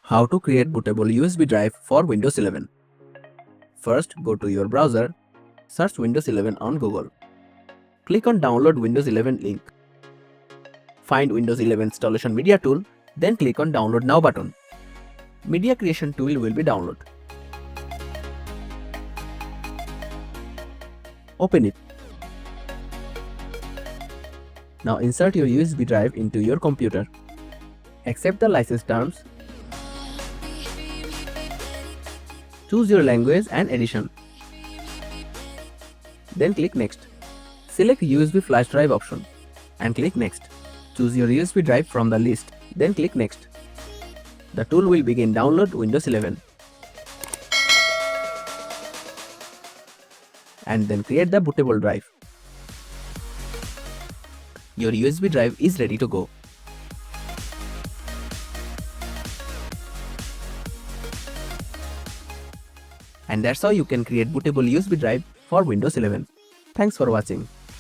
How to create bootable USB drive for Windows 11. First, go to your browser, search Windows 11 on Google. Click on Download Windows 11 link. Find Windows 11 installation media tool, then click on Download Now button. Media creation tool will be downloaded. Open it. Now insert your USB drive into your computer. Accept the license terms. Choose your language and edition. Then click Next. Select USB flash drive option and click Next. Choose your USB drive from the list, then click Next. The tool will begin download Windows 11. And then create the bootable drive. Your USB drive is ready to go. And that's how you can create bootable USB drive for Windows 11. Thanks for watching.